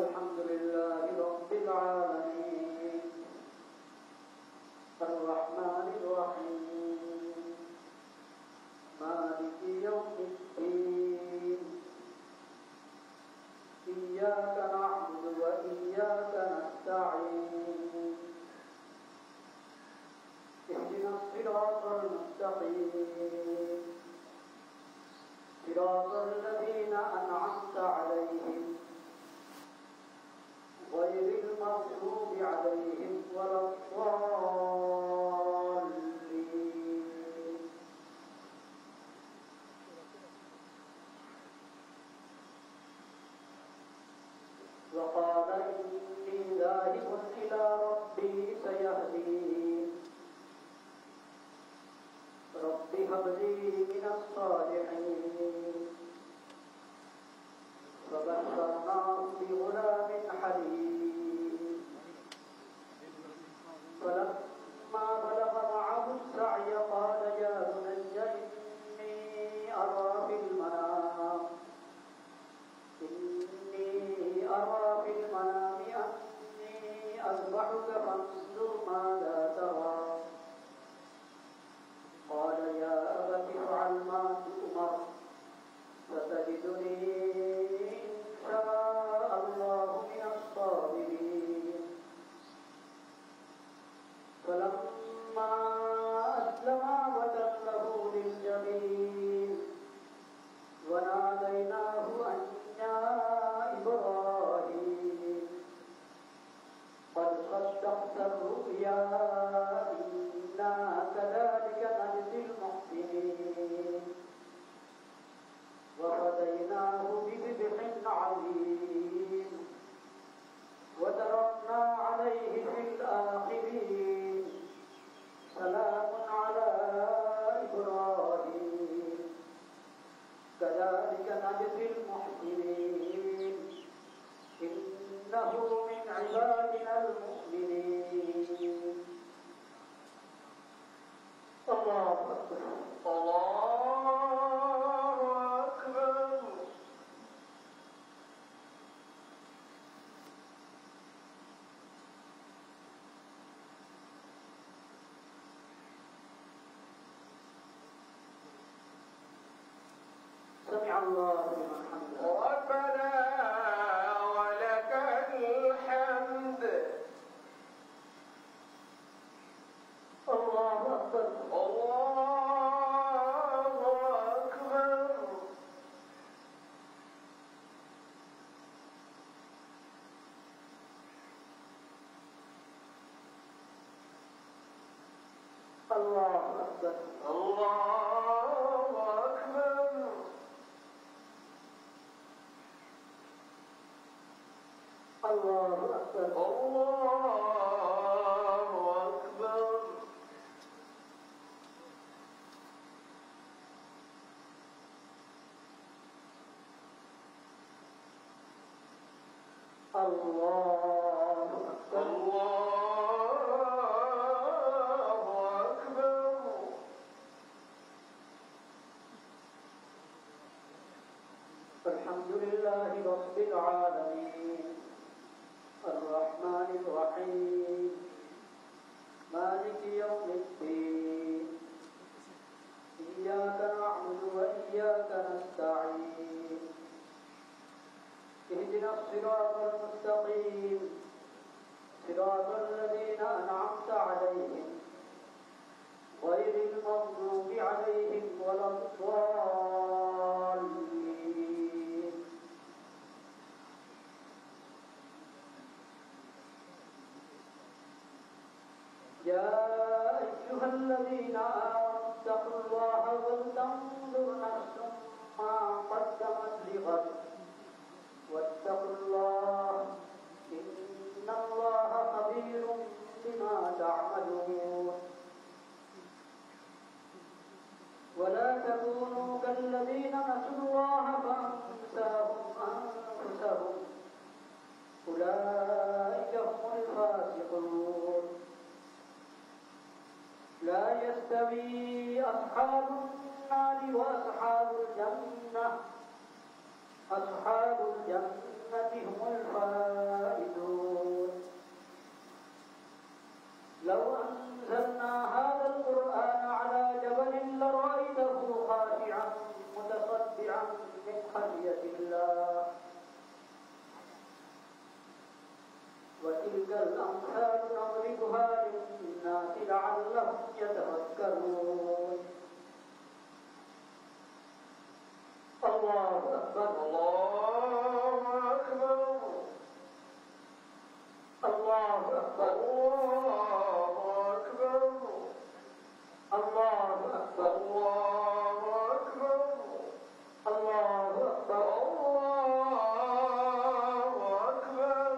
الحمد لله رب العالمين الرحمن الرحيم مالك يوم الدين إياك نعبد وإياك نستعين اهدنا الصراط المستقيم صراط الذين أنعمت عليهم غير المغضوب عليهم ولا الضالين وقال إني ذاهب إلى ربي سيهدين رب هب لي من الصالحين فبشرناه بغلام حليم فانظر ماذا ترى قال يا أبت افعل ما تؤمر ستجدني إن شاء الله من الصابرين فلما أسلما وتله للجبين وناديناه أن يا إبراهيم قد صدقت الرؤيا إنا كذلك نجزي المحسنين وفديناه بذبح عظيم وتركنا عليه في الآخرين سلام على إبراهيم كذلك نجزي المحسنين إنه من عبادنا المؤمنين الله أكبر الله أكبر سمع الله لمن حمده ربنا ولك الحمد الله أكبر الله أكبر الله أكبر الله أكبر الله أكبر الله أكبر الله أكبر الله أكبر الحمد لله رب العالمين الرحمن الرحيم مالك يوم الدين إياك نعبد وإياك نستعين اهدنا الصراط المستقيم صراط الذين أنعمت عليهم غير المغضوب عليهم ولا الضالين يا أيها الذين آمنوا اتقوا الله ولتنظر نفس ما قدمت لغد واتقوا الله إن الله خبير بما تعملون ولا تكونوا كالذين نسوا الله فأنساهم أنفسهم أولئك هم الفاسقون لا يستوي أصحاب النار وأصحاب الجنة أصحاب الجنة هم الفائزون لو أنزلنا هذا القرآن على جبل لرأيته خاشعا متصدعا من خشية الله وتلك الأمثال نضربها للناس لعلهم يتفكرون الله أكبر الله أكبر الله أكبر الله أكبر الله أكبر الله أكبر الله أكبر الله أكبر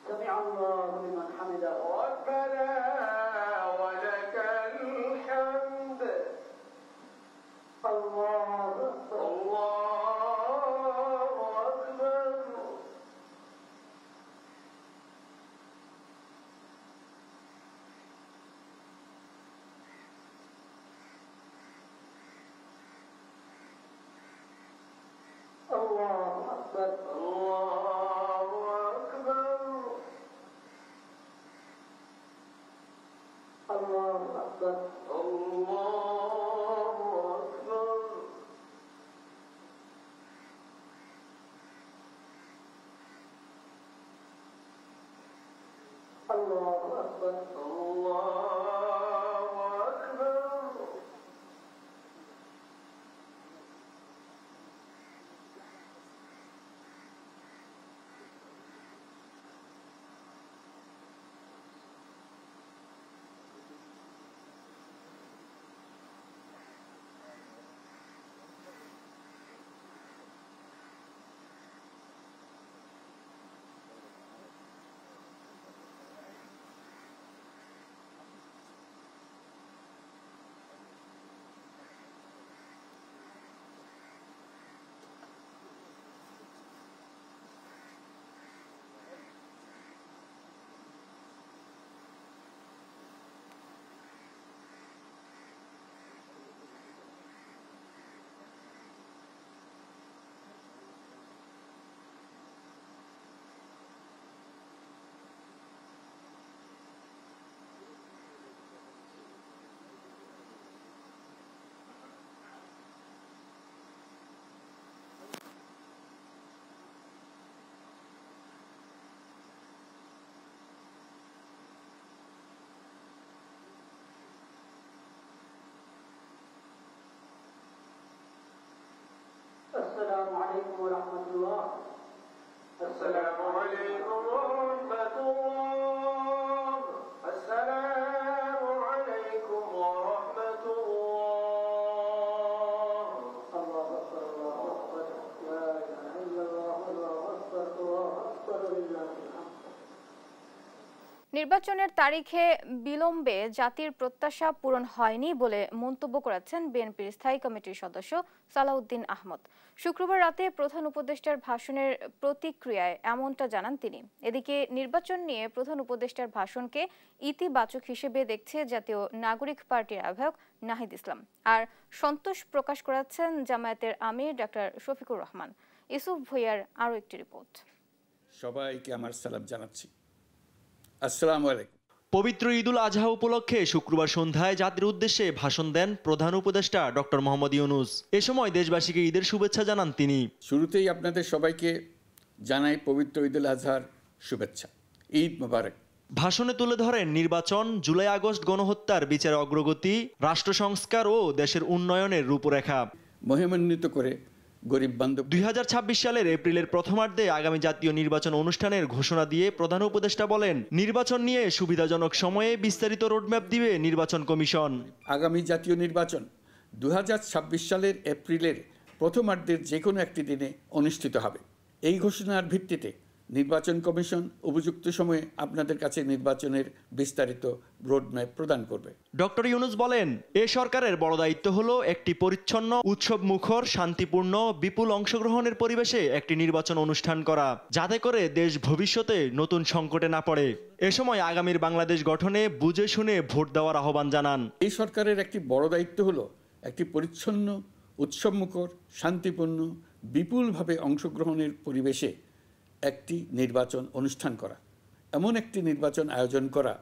سمع الله لمن حمده ربنا ولك الحمد الله أكبر الله أكبر السلام عليكم ورحمة الله. السلام عليكم ورحمة الله. السلام عليكم ورحمة الله. الله أكبر الله أكبر. لا إله إلا الله الله أكبر الله أكبر لله الحمد. নির্বাচনের তারিখে বিলম্বে জাতির প্রত্যাশা পূরণ হয়নি বলে মন্তব্য করেছেন বিএনপির স্থায়ী কমিটির সদস্য সালাউদ্দিন আহমদ। শুক্রবার রাতে প্রধান উপদেষ্টার ভাষণের প্রতিক্রিয়ায় এমনটা জানান তিনি। এদিকে নির্বাচন নিয়ে প্রধান উপদেষ্টার ভাষণকে ইতিবাচক হিসেবে দেখছে জাতীয় নাগরিক পার্টির আহ্বায়ক নাহিদ ইসলাম। আর সন্তোষ প্রকাশ করেছেন জামায়াতের আমির ডক্টর শফিকুর রহমান। ইউসুফ ভুঁইয়ার আরও একটি রিপোর্ট। সবাইকে আমার সালাম জানাচ্ছি। আসসালামু আলাইকুম। পবিত্র ঈদুল আজহা উপলক্ষে শুক্রবার সন্ধ্যায় জাতির উদ্দেশ্যে ভাষণ দেন প্রধান উপদেষ্টা ডক্টর মোহাম্মদ ইউনূস। এ সময় দেশবাসীকে ঈদের শুভেচ্ছা জানান তিনি। শুরুতেই আপনাদের সবাইকে জানাই পবিত্র ঈদুল আজহার শুভেচ্ছা। ঈদ মোবারক। ভাষণে তুলে ধরেন নির্বাচন, জুলাই আগস্ট গণহত্যার বিচারে অগ্রগতি, রাষ্ট্র সংস্কার ও দেশের উন্নয়নের রূপরেখা। মহিমান্বিত করে গরিব বান্ধব 2026 সালের এপ্রিলের প্রথমার্ধে আগামী জাতীয় নির্বাচন অনুষ্ঠানের ঘোষণা দিয়ে প্রধান উপদেষ্টা বলেন, নির্বাচন নিয়ে সুবিধাজনক সময়ে বিস্তারিত রোডম্যাপ দিবে নির্বাচন কমিশন। আগামী জাতীয় নির্বাচন 2026 সালের এপ্রিলের প্রথমার্ধের যে কোনো একটি দিনে অনুষ্ঠিত হবে। এই ঘোষণার ভিত্তিতে নির্বাচন কমিশন উপযুক্ত সময়ে আপনাদের কাছে নির্বাচনের বিস্তারিত রোডম্যাপ প্রদান করবে। ডক্টর ইউনূস বলেন, এ সরকারের বড় দায়িত্ব হলো একটি পরিচ্ছন্ন, উৎসব মুখর, শান্তিপূর্ণ, বিপুল অংশগ্রহণের পরিবেশে একটি নির্বাচন অনুষ্ঠান করা, যাতে করে দেশ ভবিষ্যতে নতুন সংকটে না পড়ে। এ সময় আগামীর বাংলাদেশ গঠনে বুঝে শুনে ভোট দেওয়ার আহ্বান জানান। এই সরকারের একটি বড় দায়িত্ব হলো একটি পরিচ্ছন্ন, উৎসবমুখর, শান্তিপূর্ণ, বিপুলভাবে অংশগ্রহণের পরিবেশে একটি নির্বাচন অনুষ্ঠান করা, এমন একটি নির্বাচন আয়োজন করা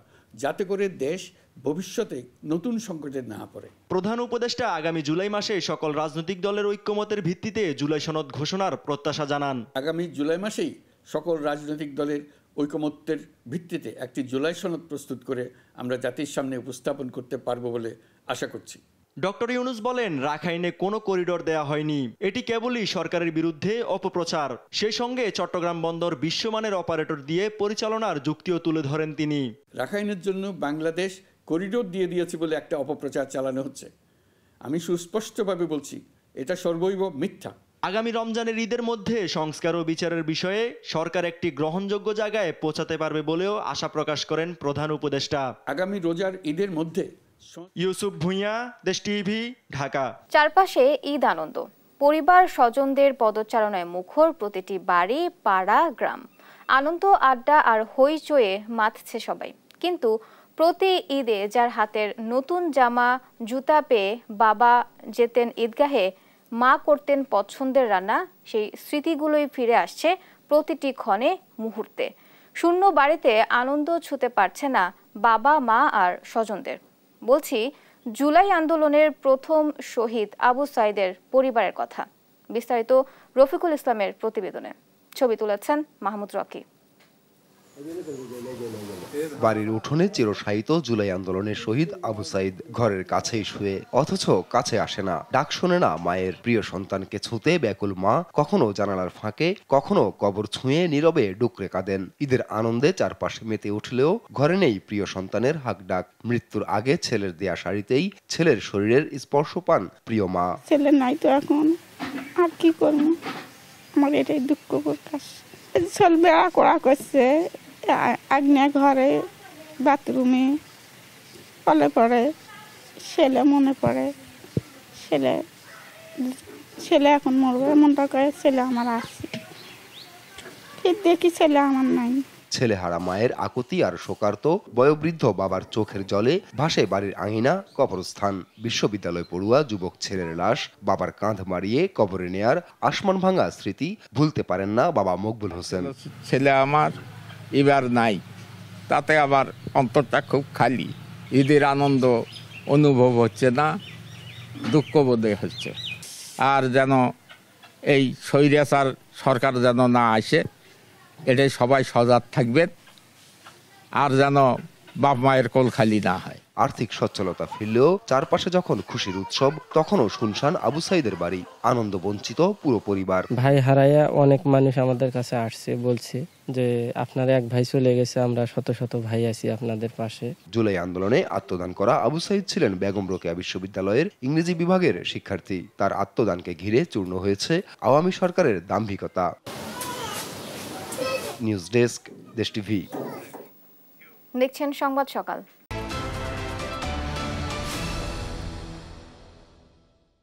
যাতে করে দেশ ভবিষ্যতে নতুন সংকটে না পড়ে। প্রধান উপদেষ্টা আগামী জুলাই মাসে সকল রাজনৈতিক দলের ঐক্যমতের ভিত্তিতে জুলাই সনদ ঘোষণার প্রত্যাশা জানান। আগামী জুলাই মাসেই সকল রাজনৈতিক দলের ঐকমত্যের ভিত্তিতে একটি জুলাই সনদ প্রস্তুত করে আমরা জাতির সামনে উপস্থাপন করতে পারব বলে আশা করছি। ডক্টর ইউনূস বলেন, রাখাইনে কোনো করিডোর দেয়া হয়নি, এটি কেবলই সরকারের বিরুদ্ধে অপপ্রচার। সেই সঙ্গে চট্টগ্রাম বন্দর বিশ্বমানের অপারেটর দিয়ে পরিচালনার যুক্তিও তুলে ধরেন তিনি। রাখাইনের জন্য বাংলাদেশ করিডোর দিয়ে দিয়েছে বলে একটা অপপ্রচার চালানো হচ্ছে। আমি সুস্পষ্টভাবে বলছি, এটা সর্বৈব মিথ্যা। আগামী রমজানের ঈদের মধ্যে সংস্কার ও বিচারের বিষয়ে সরকার একটি গ্রহণযোগ্য জায়গায় পৌঁছাতে পারবে বলেও আশা প্রকাশ করেন প্রধান উপদেষ্টা। আগামী রোজার ঈদের মধ্যে। ইউসুফ ভুঁইয়া, দেশ টিভি, ঢাকা। চারপাশে ঈদ আনন্দ, পরিবার স্বজনদের পদচারণায় মুখর প্রতিটি বাড়ি, পাড়া, গ্রাম। আনন্দ, আড্ডা আর হইচয়ে মাতছে সবাই। কিন্তু প্রতি ঈদে যার হাতের নতুন জামা, জুতা পেয়ে বাবা যেতেন ঈদগাহে, মা করতেন পছন্দের রান্না, সেই স্মৃতিগুলোই ফিরে আসছে প্রতিটি ক্ষণে মুহূর্তে। শূন্য বাড়িতে আনন্দ ছুঁতে পারছে না বাবা মা আর স্বজনদের। বলছি জুলাই আন্দোলনের প্রথম শহীদ আবু সাইদের পরিবারের কথা। বিস্তারিত রফিকুল ইসলামের প্রতিবেদনে। ছবি তুলেছেন মাহমুদ রকি। বাড়ির উঠোনে চিরশায়িত জুলাই আন্দোলনের শহীদ আবু সাইদ ঘরের কাছেই শুয়ে, অথচ কাছে আসে না, ডাক শোনে না মায়ের। প্রিয় সন্তানকে ছুঁতে ব্যাকুল মা কখনো জানালার ফাঁকে, কখনো কবর ছুঁয়ে নীরবে ডুকরে কাঁদেন। ঈদের আনন্দে চারপাশে মেতে উঠলেও ঘরে নেই প্রিয় সন্তানের হাক ডাক। মৃত্যুর আগে ছেলের দেয়া শাড়িতেই ছেলের শরীরের স্পর্শ পান প্রিয় মা। ছেলে নাই তো এখন, আর কি করবো, আমার এটাই দুঃখ প্রকাশ। চল বেড়া করা করছে আগ্নে ঘরে, বাথরুমে, কলে পড়ে, ছেলে মনে পড়ে, ছেলে এখন মরবে এমনটা করে। ছেলে আমার আছে, ঠিক দেখি ছেলে আমার নাই। ছেলেহারা মায়ের আকুতি আর শোকার্ত বয়োবৃদ্ধ বাবার চোখের জলে ভাসে বাড়ির আঙিনা, কবরস্থান। বিশ্ববিদ্যালয় পড়ুয়া যুবক ছেলের লাশ বাবার কাঁধ মারিয়ে কবরে নেয়ার আসমান ভাঙা স্মৃতি ভুলতে পারেন না বাবা মকবুল হোসেন। ছেলে আমার এবার নাই, তাতে আবার অন্তরটা খুব খালি। ঈদের আনন্দ অনুভব হচ্ছে না, দুঃখ বোধে হচ্ছে। আর যেন এই স্বৈরাচার সরকার যেন না আসে, এটাই সবাই সজাগ থাকবেন, আর যেন বাপ মায়ের কোল খালি না হয়। আর্থিক সচ্ছলতা ফিরলেও চারপাশে যখন খুশির উৎসব, তখনও শুনশান আবু সাইদের বাড়ি, আনন্দ বঞ্চিত পুরো পরিবার। ভাই হারাইয়া অনেক মানুষ আমাদের কাছে আসছে, বলছে যে আপনার এক ভাই চলে গেছে, আমরা শত শত ভাই আছি আপনাদের পাশে। জুলাই আন্দোলনে আত্মদান করা আবু সাইদ ছিলেন বেগম রোকেয়া বিশ্ববিদ্যালয়ের ইংরেজি বিভাগের শিক্ষার্থী। তার আত্মদানকে ঘিরে চূর্ণ হয়েছে আওয়ামী সরকারের দাম্ভিকতা। নিউজ ডেস্ক, দেশ টিভি। দেখছেন সংবাদ সকাল।